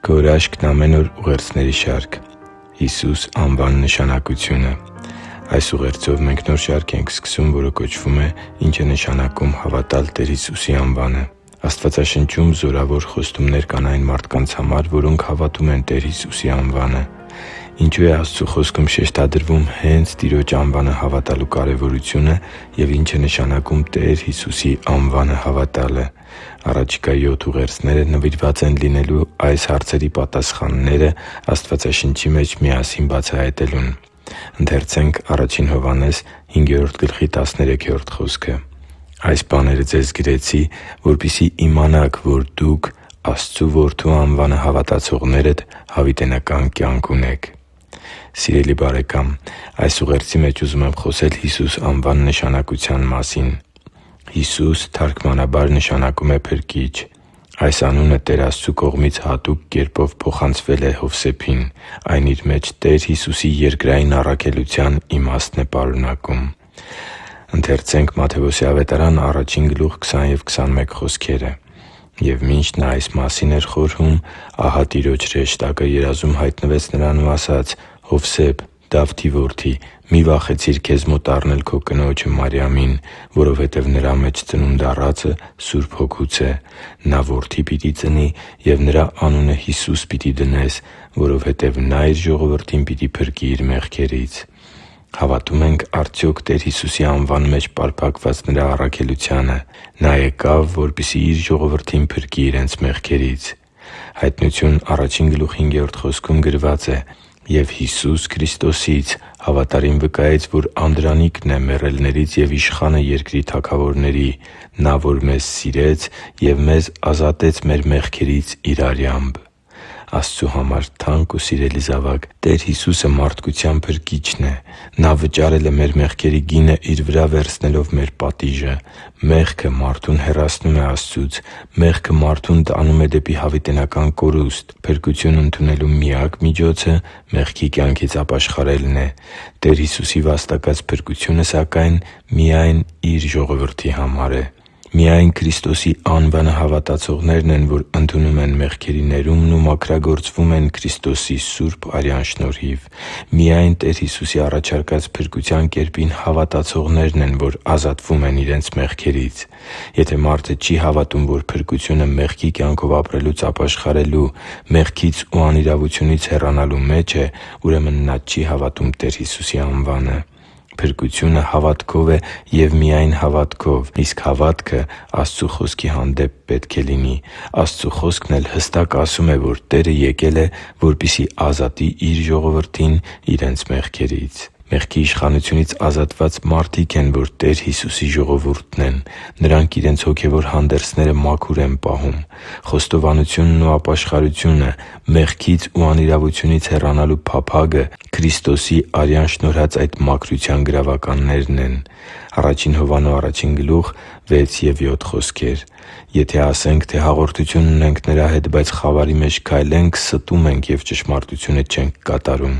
Քո հրաշքն ամեն օր ուղերձների շարք։ Հիսուս անվան նշանակությունը։ Այս ուղերձով մենք նոր շարք ենք սկսում, որը կոչվում է «Ինչ է նշանակում հավատալ Տեր Հիսուսի անվանը»։ Աստվածաշնչում զորավոր խոստումներ կան այն մարդկանց համար, որոնք հավատում են Տեր Հիսուսի անվանը։ Ինչու է Աստծու Խոսքում շեշտադրվում հենց Տիրոջ անվանը հավատալու կարևորությունը և ինչ է նշանակում Տեր Հիսուսի անվանը հավատալը։ Առաջիկա 7 ուղերձները նվիրված են լինելու այս հարցերի պատասխանները Աստվածաշնչի մեջ միասին բացահայտելուն։ «Այս բաները ձեզ գրեցի, որպեսզի իմանաք, որ դուք Աստծու Որդու անվանը հավատացողներդ հավիտենական կյանք ունեք» (Ա Հովհաննես 5․13)։ Սիրելի՛ բարեկամ, այս ուղերձի մեջ ուզում եմ խոսել Հիսուս անվան նշանակության մասին։ Հիսուս թարգմանաբար նշանակում է փրկիչ։ Այս անունը Տեր Աստծու կողմից հատուկ կերպով փոխանցվել է Հովսեփին։ Այն իր մեջ Տեր Հիսուսի երկրային առաքելության իմաստն է պարունակում։ «Եվ մինչ նա այս մասին էր խորհում, ահա Տիրոջ հրեշտակը երազում հայտնվեց նրան ու ասաց. «Հովսե՛փ, Դավթի որդի, մի՛ վախեցիր քեզ մոտ առնել քո կնոջը Մարիամին, որովհետև նրա մեջ ծնունդ առածը Սուրբ Հոգուց է։ Նա որդի պիտի ծնի, և նրա անունը Հիսուս պիտի դնես, որովհետև նա իր ժողովրդին պիտի փրկի իր մեղքերից»։ Հավատո՞ւմ ենք արդյոք Տեր Հիսուսի անվան մեջ պարփակված Նրա առաքելությանը։ Նա եկավ, որպեսզի Իր ժողովրդին փրկի իրենց մեղքերից։ Հայտնություն 1:5 գրված է. «Եվ Հիսուս Քրիստոսից հավատարիմ վկայեց, որ անդրանիկն է մեռելներից և իշխանը երկրի թագավորների, նա, որ մեզ սիրեց և մեզ ազատեց մեր մեղքերից Իր արյամբ»։ Աստծու համար թանկ ու սիրելի՛ զավակ, Տեր Հիսուսը մարդկության Փրկիչն է։ Նա վճարել է մեր մեղքերի գինը Իր վրա վերցնելով մեր պատիժը։ Մեղքը մարդուն հեռացնում է Աստծուց։ Մեղքը մարդուն տանում է դեպի հավիտենական կորուստ։ Փրկություն ընդունելու միակ միջոցը մեղքի կյանքից ապաշխարելն է։ Տեր Հիսուսի վաստակած փրկությունը, սակայն, միայն Իր ժողովրդի համար է։ Միայն Քրիստոսի անվանը հավատացողներն են, որ ընդունում են մեղքերի ներումն ու մաքրագործվում են Քրիստոսի սուրբ արյան շնորհիվ։ Միայն Տեր Հիսուսի առաջարկած փրկության կերպին հավատացողներն են, որ ազատվում են իրենց մեղքերից։ Եթե մարդը չի հավատում, որ փրկությունը մեղքի կյանքով ապրելուց ապաշխարելու, մեղքից ու անիրավությունից հեռանալու մեջ է, ուրեմն նա չի հավատում Տեր Հիսուսի անվանը։ Փրկությունը հավատքով է և միայն հավատքով, իսկ հավատքը Աստծու Խոսքի հանդեպ պետք է լինի։ Աստծու Խոսքն էլ հստակ ասում է, որ Տերը եկել է, որպեսզի ազատի Իր ժողովրդին իրենց մեղքերից։ Մեղքի իշխանությունից ազատված մարդիկ են, որ Տեր Հիսուսի ժողովուրդն են։ Նրանք իրենց հոգևոր հանդերձները մաքուր են պահում։ Խոստովանությունն ու ապաշխարությունը, մեղքից ու անիրավությունից հեռանալու փափագը Քրիստոսի արյան շնորհած այդ մաքրության գրավականներն են։ 1 Հովհաննես 1:6-7 «Եթե ասենք, թե հաղորդություն ունենք Նրա հետ, բայց խավարի մեջ քայլենք, ստում ենք և ճշմարտությունը չենք կատարում։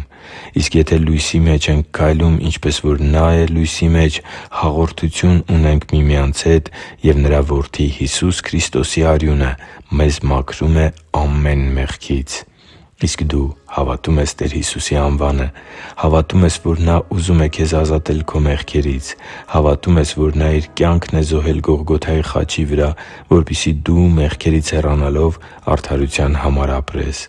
Իսկ եթե լույսի մեջ ենք քայլում, ինչպես որ Նա է լույսի մեջ, հաղորդություն ունենք միմյանց հետ, և Նրա Որդի Հիսուս Քրիստոսի արյունը մեզ մաքրում է ամեն մեղքից»։ Իսկ դու հավատո՞ւմ ես Տեր Հիսուսի անվանը։ Հավատո՞ւմ ես, որ Նա ուզում է քեզ ազատել քո մեղքերից։ Հավատո՞ւմ ես, որ Նա Իր կյանքն է զոհել Գողգոթայի խաչի վրա, որպեսզի դու մեղքերից հեռանալով արդարության համար ապրես։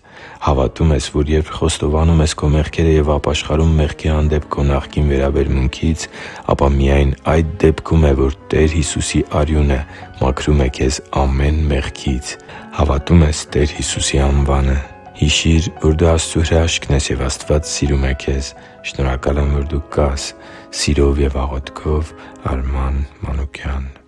Հավատո՞ւմ ես, որ երբ խոստովանում ես քո մեղքերը և ապաշխարում մեղքի հանդեպ քո նախկին վերաբերմունքից, ապա միայն այդ դեպքում է, որ Տեր Հիսուսի արյունը մաքրում է քեզ ամեն մեղքից։ Հավատո՞ւմ ես Տեր Հիսուսի անվանը։ Հիշի՛ր, որ դու Աստծո հրաշքն ես, և Աստված սիրում է քեզ։ Շնորհակալ եմ, որ դու կա՛ս։ Սիրով և աղոթքով, Արման Մանուկյան։